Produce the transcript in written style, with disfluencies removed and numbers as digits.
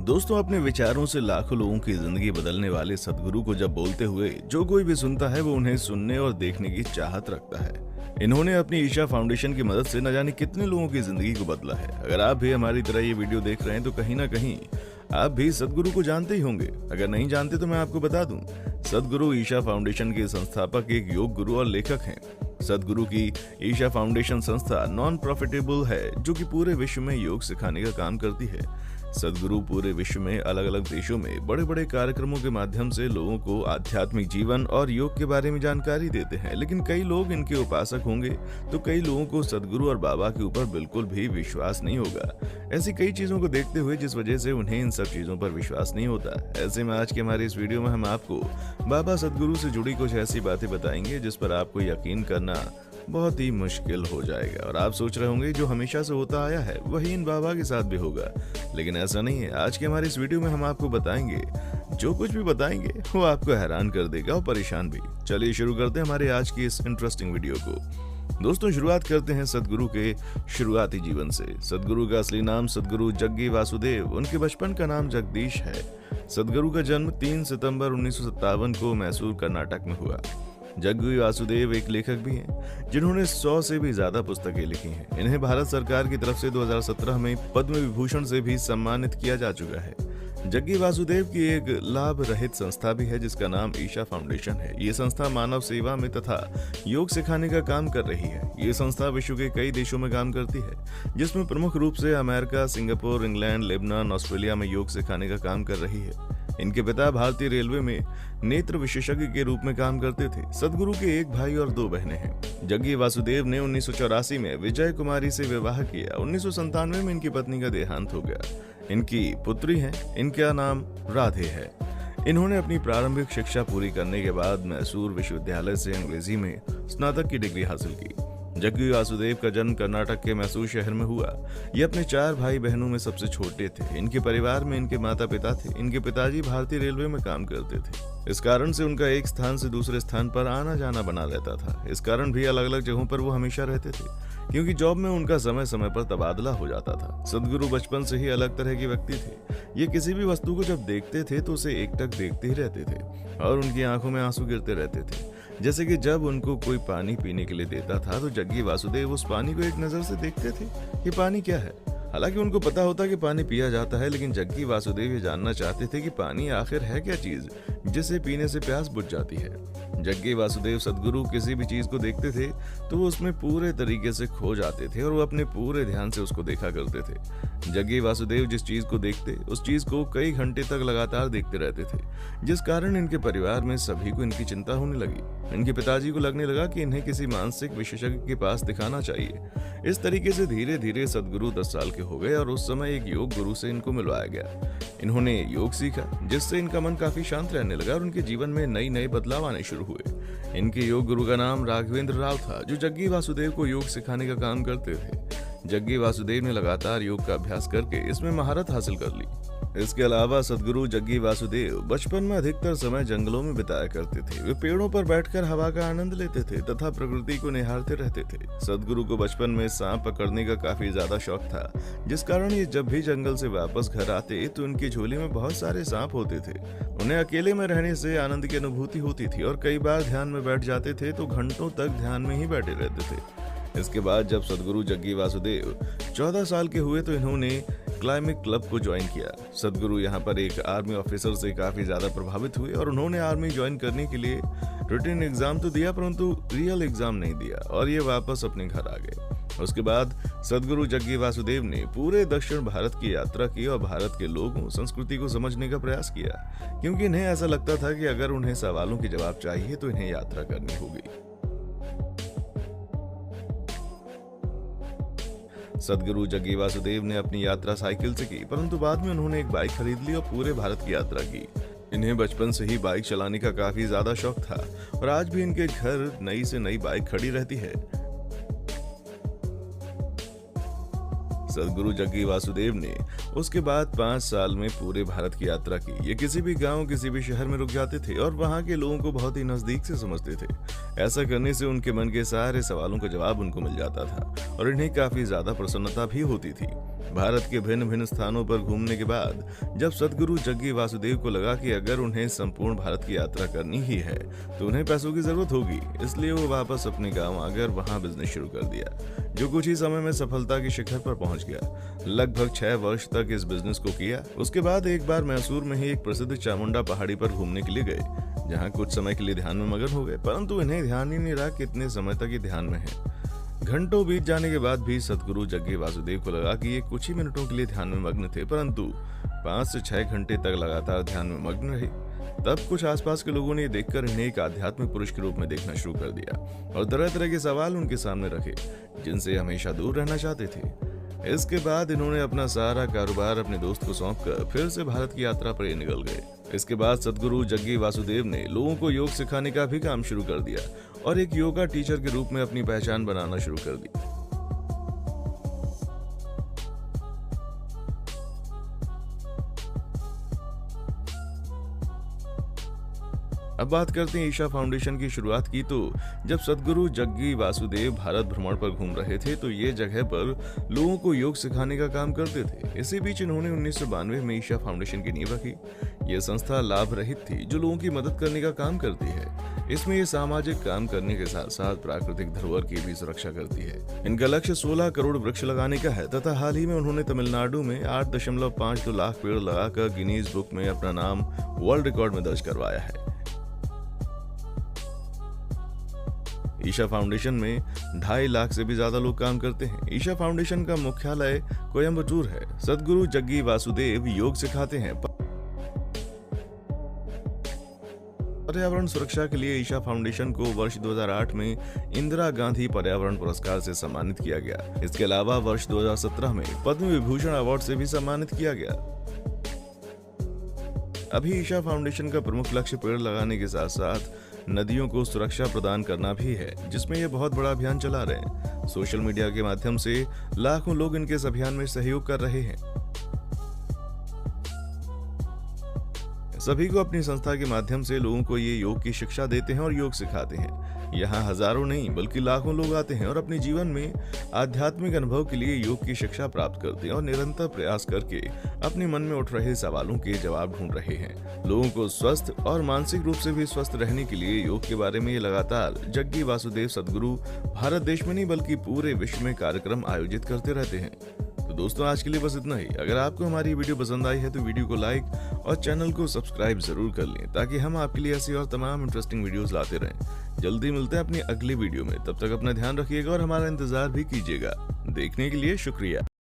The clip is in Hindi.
दोस्तों, अपने विचारों से लाखों लोगों की जिंदगी बदलने वाले सदगुरु को जब बोलते हुए जो कोई भी सुनता है वो उन्हें सुनने और देखने की चाहत रखता है। इन्होंने अपनी ईशा फाउंडेशन की मदद से न जाने कितने लोगों की जिंदगी को बदला है। अगर आप भी हमारी तरह ये वीडियो देख रहे हैं तो कहीं ना कहीं आप भी सदगुरु को जानते ही होंगे। अगर नहीं जानते तो मैं आपको बता दूं, सदगुरु ईशा फाउंडेशन के संस्थापक एक योग गुरु और लेखक हैं। सदगुरु की ईशा फाउंडेशन संस्था नॉन प्रॉफिटेबल है, जो कि पूरे विश्व में योग सिखाने का काम करती है। सदगुरु पूरे विश्व में अलग अलग देशों में बड़े बड़े कार्यक्रमों के माध्यम से लोगों को आध्यात्मिक जीवन और योग के बारे में जानकारी देते हैं। लेकिन कई लोग इनके उपासक होंगे तो कई लोगों को सदगुरु और बाबा के ऊपर बिल्कुल भी विश्वास नहीं होगा। ऐसी कई चीजों को देखते हुए जिस वजह से उन्हें इन सब चीजों पर विश्वास नहीं होता। ऐसे में आज के हमारे इस वीडियो में हम आपको बाबा सदगुरु से जुड़ी कुछ ऐसी बातें बताएंगे जिस पर आपको यकीन करना बहुत ही मुश्किल हो जाएगा। और आप सोच रहे होंगे जो हमेशा से होता आया है वही इन बाबा के साथ भी होगा, लेकिन ऐसा नहीं है। आज के हमारे इस वीडियो में हम आपको बताएंगे, जो कुछ भी बताएंगे वो आपको हैरान कर देगा और परेशान भी। चलिए शुरू करते हैं हमारे आज की इस इंटरेस्टिंग वीडियो को। दोस्तों, शुरुआत करते हैं सदगुरु के शुरुआती जीवन से। सदगुरु का असली नाम सदगुरु जग्गी वासुदेव, उनके बचपन का नाम जगदीश है। सदगुरु का जन्म 3 सितंबर 1957 को मैसूर कर्नाटक में हुआ। जग्गी वासुदेव एक लेखक भी हैं जिन्होंने 100 से भी ज्यादा पुस्तकें लिखी हैं। इन्हें भारत सरकार की तरफ से 2017 में पद्म विभूषण से भी सम्मानित किया जा चुका है। जग्गी वासुदेव की एक लाभ रहित संस्था भी है जिसका नाम ईशा फाउंडेशन है। ये संस्था मानव सेवा में तथा योग सिखाने का काम कर रही है। ये संस्था विश्व के कई देशों में काम करती है, जिसमें प्रमुख रूप से America, Singapore, England, Lebanon, Australia में योग सिखाने का काम कर रही है। इनके पिता भारतीय रेलवे में नेत्र विशेषज्ञ के रूप में काम करते थे। सदगुरु के एक भाई और 2 बहनें हैं। जग्गी वासुदेव ने 1984 में विजय कुमारी से विवाह किया। 1997 में इनकी पत्नी का देहांत हो गया। इनकी पुत्री है, इनका नाम राधे है। इन्होंने अपनी प्रारंभिक शिक्षा पूरी करने के बाद मैसूर विश्वविद्यालय से अंग्रेजी में स्नातक की डिग्री हासिल की। जग्गी वासुदेव का जन्म कर्नाटक के मैसूर शहर में हुआ। ये अपने 4 भाई बहनों में सबसे छोटे थे। इनके परिवार में इनके माता पिता थे। इनके पिताजी भारतीय रेलवे में काम करते थे। इस कारण से उनका एक स्थान से दूसरे स्थान पर आना जाना बना रहता था। इस कारण भी अलग अलग जगहों पर वो हमेशा रहते थे, क्योंकि जॉब में उनका समय समय पर तबादला हो जाता था। सदगुरु बचपन से ही अलग तरह के व्यक्ति थे। ये किसी भी वस्तु को जब देखते थे तो उसे एकटक देखते ही रहते थे और उनकी आंखों में आंसू गिरते रहते थे। जैसे कि जब उनको कोई पानी पीने के लिए देता था तो जग्गी वासुदेव उस पानी को एक नजर से देखते थे, ये पानी क्या है। हालांकि उनको पता होता कि पानी पिया जाता है, लेकिन जग्गी वासुदेव ये जानना चाहते थे कि पानी आखिर है क्या चीज जिसे पीने से प्यास बुझ जाती है। जग्गी वासुदेव सदगुरु किसी भी चीज को देखते थे तो वो उसमें पूरे तरीके से खो जाते थे और वो अपने पूरे ध्यान से उसको देखा करते थे। जग्गी वासुदेव जिस चीज को देखते उस चीज को कई घंटे तक लगातार देखते रहते थे, जिस कारण इनके परिवार में सभी को इनकी चिंता होने लगी। इनके पिताजी को लगने लगा कि इन्हें किसी मानसिक विशेषज्ञ के पास दिखाना चाहिए। इस तरीके से धीरे धीरे सदगुरु 10 साल के हो गए और उस समय एक योग गुरु से इनको मिलवाया गया। इन्होंने योग सीखा, जिससे इनका मन काफी शांत रहने लगा और उनके जीवन में नई नई बदलाव आने शुरू हुए। इनके योग गुरु का नाम राघवेंद्र राव था, जो जग्गी वासुदेव को योग सिखाने का काम करते थे। जग्गी वासुदेव ने लगातार योग का अभ्यास करके इसमें महारत हासिल कर ली। इसके अलावा सदगुरु जग्गी वासुदेव बचपन में अधिकतर समय जंगलों में बिताया करते थे। वे पेड़ों पर बैठकर हवा का आनंद लेते थे तथा प्रकृति को निहारते रहते थे। सदगुरु को बचपन में सांप पकड़ने का काफी ज्यादा शौक था, जिस कारण ये जब भी जंगल से वापस घर आते तो उनकी झोली में बहुत सारे सांप होते थे। उन्हें अकेले में रहने से आनंद की अनुभूति होती थी और कई बार ध्यान में बैठ जाते थे तो घंटों तक ध्यान में ही बैठे रहते थे। इसके बाद जब सदगुरु जग्गी वासुदेव 14 साल के हुए तो इन्होंने क्लाइमिक क्लब को ज्वाइन किया। सदगुरु यहाँ पर एक आर्मी ऑफिसर से काफी ज्यादा प्रभावित हुए और उन्होंने आर्मी ज्वाइन करने के लिए रिटन एग्जाम तो दिया, परंतु रियल एग्जाम नहीं दिया और ये वापस अपने घर आ गए। उसके बाद सदगुरु जग्गी वासुदेव ने पूरे दक्षिण भारत की यात्रा की और भारत के लोगों संस्कृति को समझने का प्रयास किया, क्योंकि इन्हें ऐसा लगता था कि अगर उन्हें सवालों के जवाब चाहिए तो इन्हें यात्रा करनी होगी। सदगुरु जग्गी वासुदेव ने अपनी यात्रा साइकिल से की, परंतु बाद में उन्होंने एक बाइक खरीद ली और पूरे भारत की यात्रा की। इन्हें बचपन से ही बाइक चलाने का काफी ज्यादा शौक था और आज भी इनके घर नई से नई बाइक खड़ी रहती है। सदगुरु जग्गी वासुदेव ने उसके बाद 5 साल में पूरे भारत की यात्रा की। ये किसी भी गांव, किसी भी शहर में रुक जाते थे और वहां के लोगों को बहुत ही नजदीक से समझते थे। ऐसा करने से उनके मन के सारे सवालों का जवाब उनको मिल जाता था और इन्हें काफी ज्यादा प्रसन्नता भी होती थी। भारत के भिन्न भिन्न स्थानों पर घूमने के बाद जब सद्गुरु जग्गी वासुदेव को लगा कि अगर उन्हें संपूर्ण भारत की यात्रा करनी ही है तो उन्हें पैसों की जरूरत होगी, इसलिए वो वापस अपने गांव आकर वहां बिजनेस शुरू कर दिया, जो कुछ ही समय में सफलता के शिखर पर पहुंच गया। लगभग 6 वर्ष तक इस बिजनेस को किया। उसके बाद एक बार मैसूर में ही एक प्रसिद्ध चामुंडा पहाड़ी पर घूमने के लिए गए, जहां कुछ समय के लिए ध्यान में मगन हो गए, परंतु इन्हें ध्यान ही नहीं रहा कितने समय तक ये ध्यान में है। घंटों बीत जाने के बाद भी सद्गुरु जग्गी वासुदेव को लगा कि ये कुछ ही मिनटों के लिए ध्यान में मग्न थे, परंतु 5 से 6 घंटे तक लगातार ध्यान में मग्न रहे। तब कुछ आसपास के लोगों ने देखकर इन्हें एक आध्यात्मिक पुरुष के रूप में देखना शुरू कर दिया और तरह तरह के सवाल उनके सामने रखे, जिनसे हमेशा दूर रहना चाहते थे। इसके बाद इन्होंने अपना सारा कारोबार अपने दोस्त को सौंपकर फिर से भारत की यात्रा पर निकल गए। इसके बाद सद्गुरु जग्गी वासुदेव ने लोगों को योग सिखाने का भी काम शुरू कर दिया और एक योगा टीचर के रूप में अपनी पहचान बनाना शुरू कर दी। अब बात करते हैं ईशा फाउंडेशन की शुरुआत की। तो जब सद्गुरु जग्गी वासुदेव भारत भ्रमण पर घूम रहे थे तो ये जगह पर लोगों को योग सिखाने का काम करते थे। इसी बीच इन्होंने 1992 में ईशा फाउंडेशन की नींव रखी। यह संस्था लाभ रहित थी जो लोगों की मदद करने का काम करती है। इसमें ये सामाजिक काम करने के साथ साथ प्राकृतिक धरोहर की भी सुरक्षा करती है। इनका लक्ष्य 16 करोड़ वृक्ष लगाने का है तथा हाल ही में उन्होंने तमिलनाडु में 8.52 लाख पेड़ लगाकर गिनीज बुक में अपना नाम वर्ल्ड रिकॉर्ड में दर्ज करवाया है। ईशा फाउंडेशन में 2.5 लाख से भी ज्यादा लोग काम करते हैं। ईशा फाउंडेशन का मुख्यालय कोयम्बटूर है। सद्गुरु जग्गी वासुदेव योग सिखाते हैं। पर्यावरण सुरक्षा के लिए ईशा फाउंडेशन को वर्ष 2008 में इंदिरा गांधी पर्यावरण पुरस्कार से सम्मानित किया गया। इसके अलावा वर्ष 2017 में पद्म विभूषण अवार्ड से भी सम्मानित किया गया। अभी ईशा फाउंडेशन का प्रमुख लक्ष्य पेड़ लगाने के साथ साथ नदियों को सुरक्षा प्रदान करना भी है, जिसमें ये बहुत बड़ा अभियान चला रहे हैं। सोशल मीडिया के माध्यम से लाखों लोग इनके इस अभियान में सहयोग कर रहे हैं। सभी को अपनी संस्था के माध्यम से लोगों को ये योग की शिक्षा देते हैं और योग सिखाते हैं। यहाँ हजारों नहीं बल्कि लाखों लोग आते हैं और अपने जीवन में आध्यात्मिक अनुभव के लिए योग की शिक्षा प्राप्त करते हैं और निरंतर प्रयास करके अपने मन में उठ रहे सवालों के जवाब ढूंढ रहे हैं। लोगों को स्वस्थ और मानसिक रूप से भी स्वस्थ रहने के लिए योग के बारे में ये लगातार जग्गी वासुदेव सद्गुरु भारत देश में नहीं बल्कि पूरे विश्व में कार्यक्रम आयोजित करते रहते हैं। तो दोस्तों, आज के लिए बस इतना ही। अगर आपको हमारी वीडियो पसंद आई है तो वीडियो को लाइक और चैनल को सब्सक्राइब जरूर कर लें, ताकि हम आपके लिए ऐसी और तमाम इंटरेस्टिंग वीडियोस लाते रहें। जल्दी मिलते हैं अपनी अगली वीडियो में। तब तक अपना ध्यान रखिएगा और हमारा इंतजार भी कीजिएगा। देखने के लिए शुक्रिया।